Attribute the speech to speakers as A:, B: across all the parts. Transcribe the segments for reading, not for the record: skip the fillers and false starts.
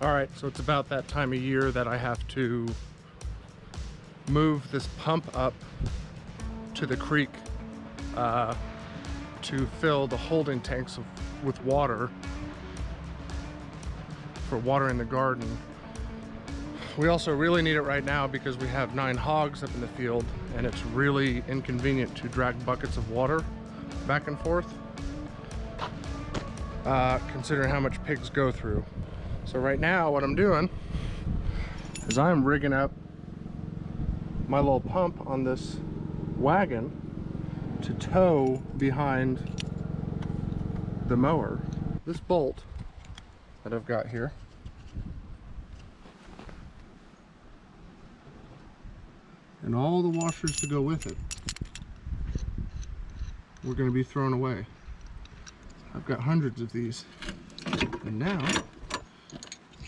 A: All right, so it's about that time of year that I have to move this pump up to the creek to fill the holding tanks with water for watering the garden. We also really need it right now because we have 9 hogs up in the field and it's really inconvenient to drag buckets of water back and forth, considering how much pigs go through. So right now what I'm doing is I'm rigging up my little pump on this wagon to tow behind the mower. This bolt that I've got here and all the washers to go with it, we're going to be thrown away. I've got hundreds of these, and now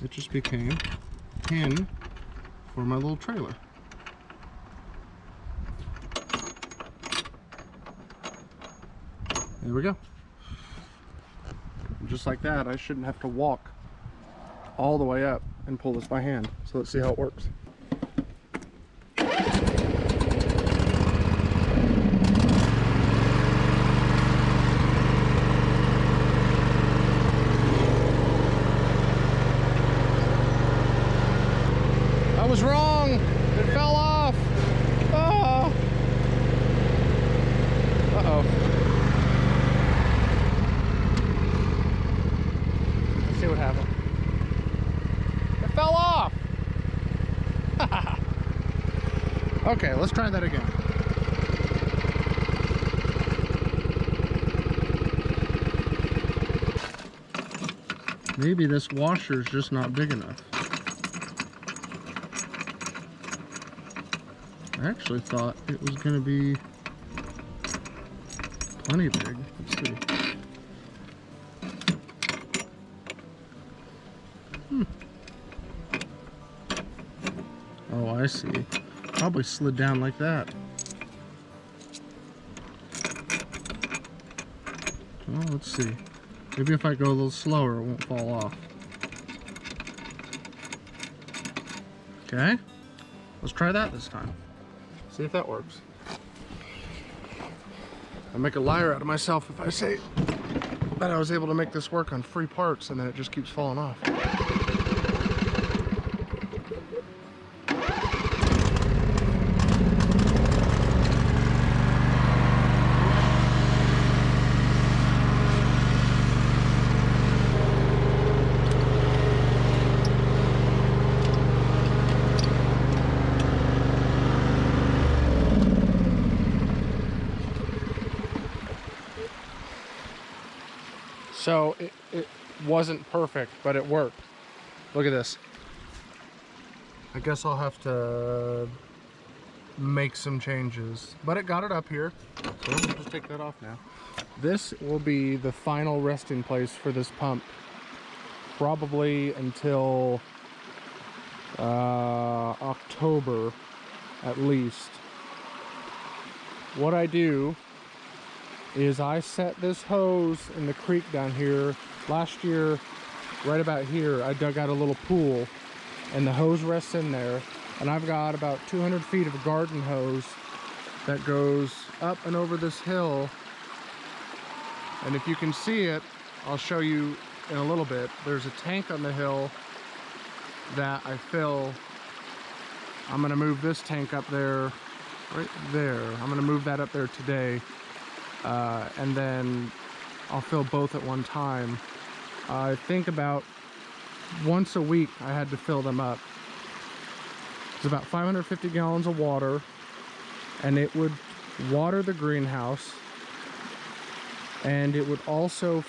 A: it just became a pin for my little trailer. There we go. And just like that, I shouldn't have to walk all the way up and pull this by hand. So let's see how it works. I was wrong. It fell off. Oh. Uh-oh. Let's see what happened. It fell off. Okay, let's try that again. Maybe this washer is just not big enough. I actually thought it was going to be plenty big. Let's see. Oh, I see. Probably slid down like that. Well, let's see. Maybe if I go a little slower, it won't fall off. Okay. Let's try that this time. See if that works. I'll make a liar out of myself if I say that I was able to make this work on free parts and then it just keeps falling off. So it wasn't perfect, but it worked. Look at this. I guess I'll have to make some changes, but it got it up here. So we'll just take that off now. This will be the final resting place for this pump, probably until October at least. What I do is I set this hose in the creek down here. Last year, right about here, I dug out a little pool and the hose rests in there. And I've got about 200 feet of garden hose that goes up and over this hill. And if you can see it, I'll show you in a little bit. There's a tank on the hill that I fill. I'm gonna move this tank up there, right there. I'm gonna move that up there today. And then I'll fill both at one time. I think about once a week I had to fill them up. It's about 550 gallons of water, and it would water the greenhouse, and it would also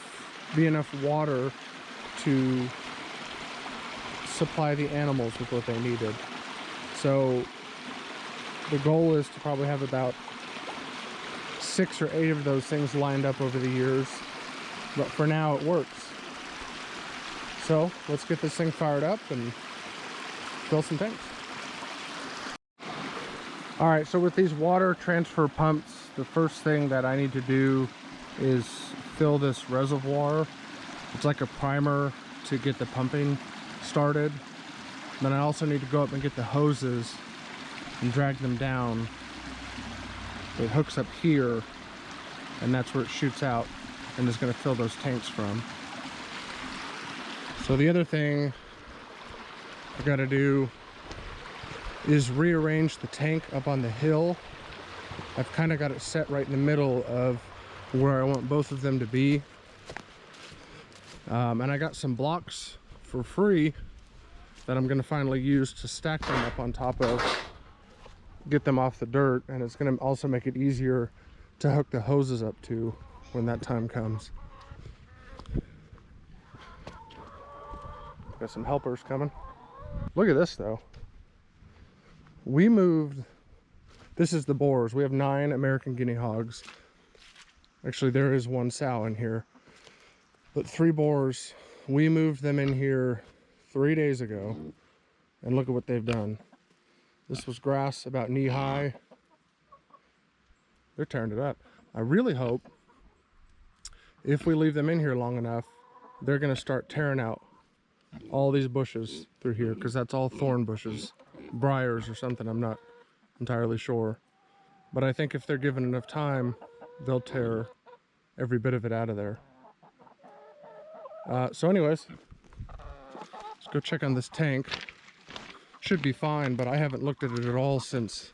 A: be enough water to supply the animals with what they needed. So the goal is to probably have about 6 or 8 of those things lined up over the years, but for now it works. So let's get this thing fired up and fill some tanks. All right, so with these water transfer pumps, the first thing that I need to do is fill this reservoir. It's like a primer to get the pumping started. Then I also need to go up and get the hoses and drag them down. It hooks up here, and that's where it shoots out and is going to fill those tanks from. So the other thing I got to do is rearrange the tank up on the hill. I've kind of got it set right in the middle of where I want both of them to be. And I got some blocks for free that I'm going to finally use to stack them up on top of, get them off the dirt, and it's going to also make it easier to hook the hoses up to when that time comes. Got some helpers coming. Look at this though. We moved, this is the boars. We have 9 American guinea hogs. Actually, there is 1 sow in here, but 3 boars. We moved them in here 3 days ago, and look at what they've done. This was grass about knee high. They're tearing it up. I really hope if we leave them in here long enough, they're gonna start tearing out all these bushes through here, because that's all thorn bushes, briars or something. I'm not entirely sure, but I think if they're given enough time, they'll tear every bit of it out of there. So anyways, let's go check on this tank. Should be fine, but I haven't looked at it at all since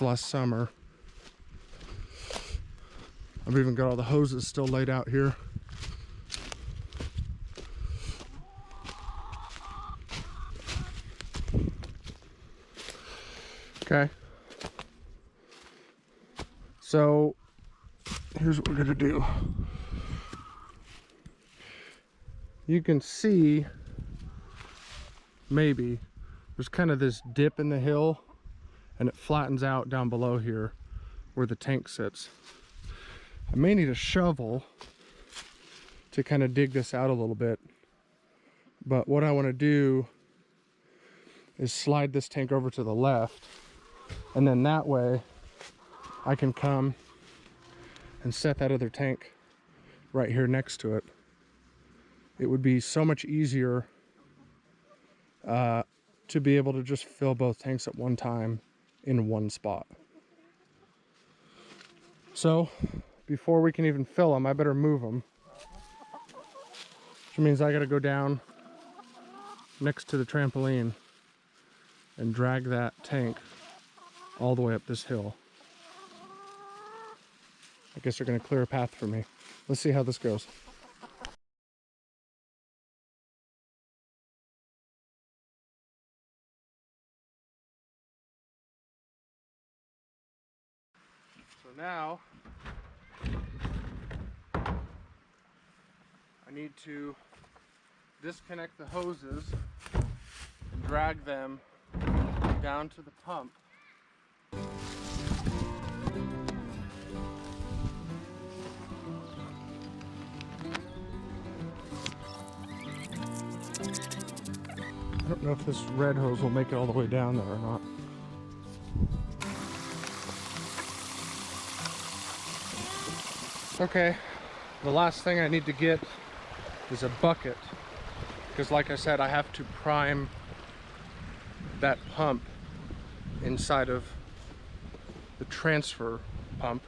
A: last summer. I've even got all the hoses still laid out here. Okay, so here's what we're gonna do. You can see, maybe, there's kind of this dip in the hill, and it flattens out down below here where the tank sits. I may need a shovel to kind of dig this out a little bit, but what I want to do is slide this tank over to the left, and then that way I can come and set that other tank right here next to it. It would be so much easier to be able to just fill both tanks at one time in one spot. So before we can even fill them, I better move them, which means I got to go down next to the trampoline and drag that tank all the way up this hill. I guess they're going to clear a path for me. Let's see how this goes. So now I need to disconnect the hoses and drag them down to the pump. I don't know if this red hose will make it all the way down there or not. Okay, the last thing I need to get is a bucket, because like I said, I have to prime that pump inside of the transfer pump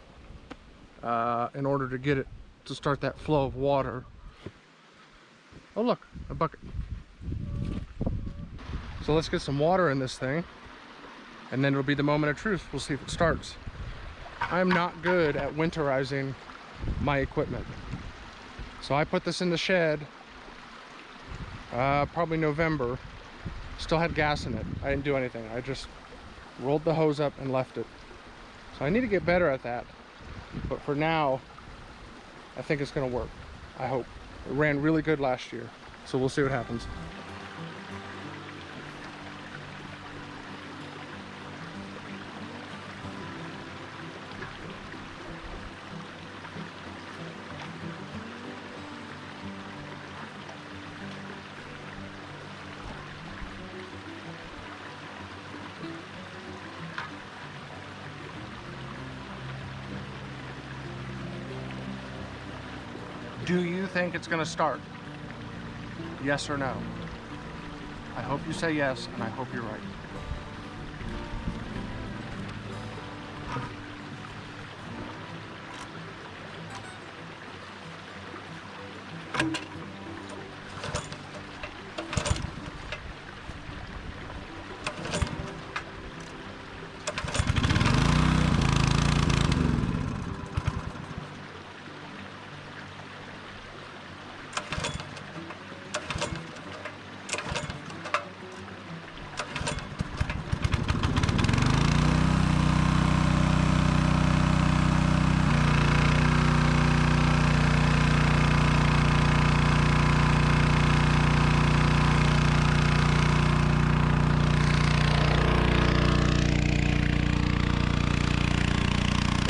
A: in order to get it to start that flow of water. Oh look, a bucket. So let's get some water in this thing, and then it'll be the moment of truth. We'll see if it starts. I'm not good at winterizing my equipment, so I put this in the shed probably November. Still had gas in it. I didn't do anything. I just rolled the hose up and left it. So I need to get better at that, but for now I think it's gonna work. I hope. It ran really good last year, so we'll see what happens. Do you think it's gonna start? Yes or no? I hope you say yes, and I hope you're right.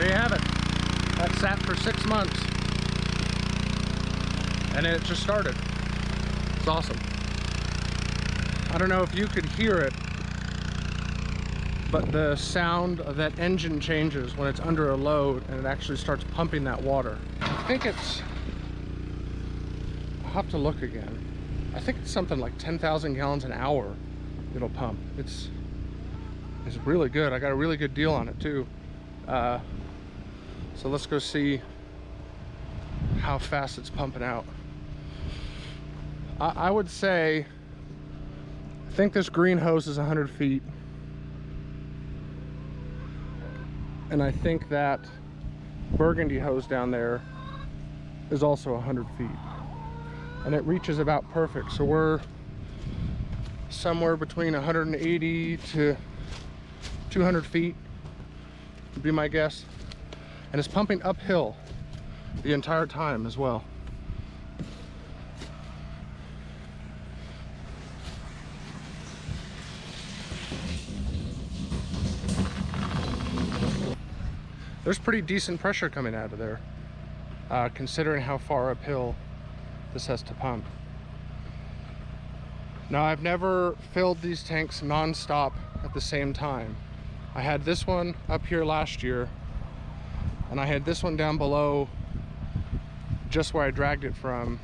A: There you have it. That sat for 6 months. And it just started. It's awesome. I don't know if you could hear it, but the sound of that engine changes when it's under a load and it actually starts pumping that water. I think it's, I'll have to look again. I think it's something like 10,000 gallons an hour it'll pump. It's really good. I got a really good deal on it too. So let's go see how fast it's pumping out. I would say, I think this green hose is 100 feet. And I think that burgundy hose down there is also 100 feet. And it reaches about perfect. So we're somewhere between 180 to 200 feet, would be my guess. And it's pumping uphill the entire time as well. There's pretty decent pressure coming out of there, considering how far uphill this has to pump. Now, I've never filled these tanks non-stop at the same time. I had this one up here last year, and I had this one down below just where I dragged it from,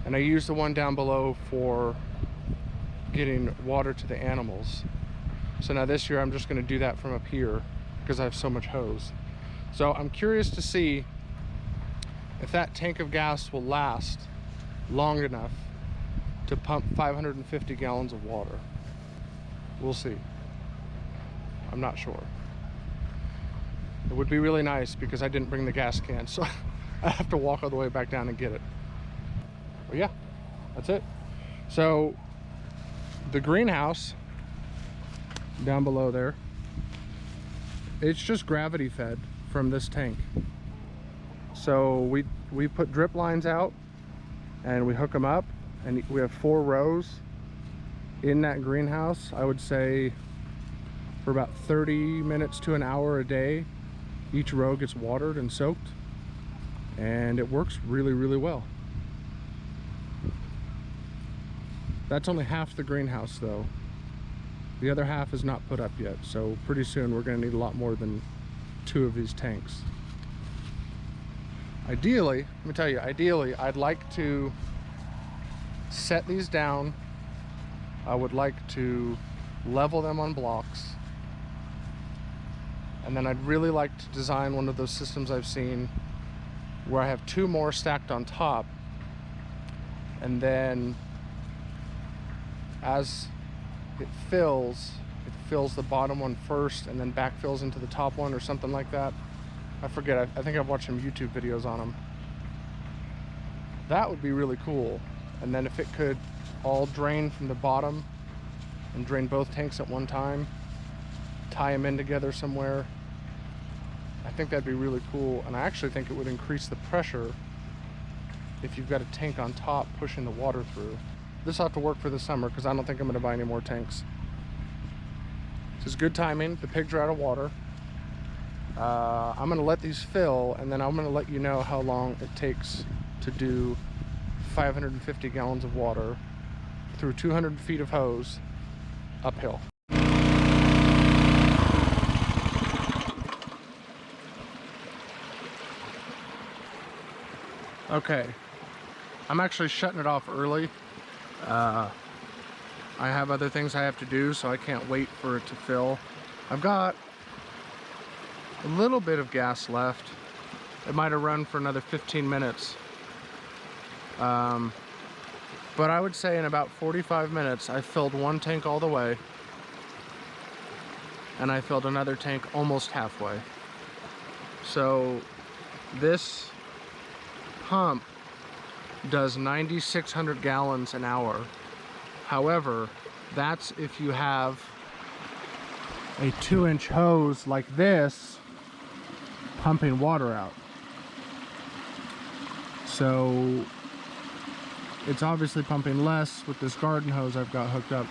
A: and I used the one down below for getting water to the animals. So now this year I'm just going to do that from up here because I have so much hose. So I'm curious to see if that tank of gas will last long enough to pump 550 gallons of water. We'll see. I'm not sure. It would be really nice because I didn't bring the gas can, so I have to walk all the way back down and get it. But yeah, that's it. So the greenhouse down below there, it's just gravity fed from this tank. So we put drip lines out and we hook them up, and we have 4 rows in that greenhouse. I would say for about 30 minutes to an hour a day, each row gets watered and soaked, and it works really, really well. That's only half the greenhouse though. The other half is not put up yet, so pretty soon we're going to need a lot more than 2 of these tanks. Ideally, let me tell you, ideally I'd like to set these down. I would like to level them on blocks, and then I'd really like to design one of those systems I've seen where I have 2 more stacked on top, and then as it fills the bottom one first and then backfills into the top one or something like that. I forget, I think I've watched some YouTube videos on them. That would be really cool. And then if it could all drain from the bottom and drain both tanks at one time, tie them in together somewhere, I think that'd be really cool. And I actually think it would increase the pressure if you've got a tank on top pushing the water through. This will have to work for the summer because I don't think I'm going to buy any more tanks. This is good timing. The pigs are out of water. I'm going to let these fill, and then I'm going to let you know how long it takes to do 550 gallons of water through 200 feet of hose uphill. Okay, I'm actually shutting it off early. I have other things I have to do, so I can't wait for it to fill. I've got a little bit of gas left. It might have run for another 15 minutes. But I would say in about 45 minutes, I filled one tank all the way, and I filled another tank almost halfway. So this pump does 9,600 gallons an hour. However, that's if you have a 2-inch hose like this pumping water out. So it's obviously pumping less with this garden hose I've got hooked up.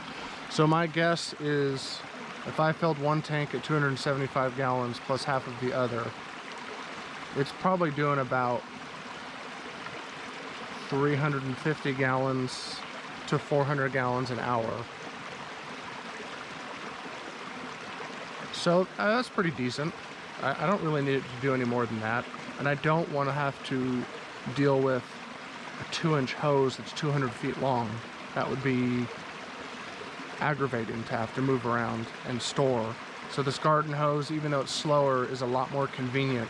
A: So my guess is if I filled one tank at 275 gallons plus half of the other, it's probably doing about 350 gallons to 400 gallons an hour. So that's pretty decent. I don't really need it to do any more than that. And I don't want to have to deal with a 2-inch hose that's 200 feet long. That would be aggravating to have to move around and store. So this garden hose, even though it's slower, is a lot more convenient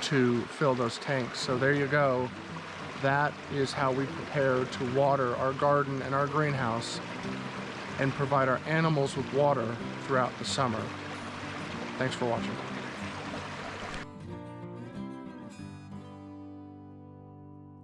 A: to fill those tanks. So there you go. That is how we prepare to water our garden and our greenhouse and provide our animals with water throughout the summer. Thanks for watching.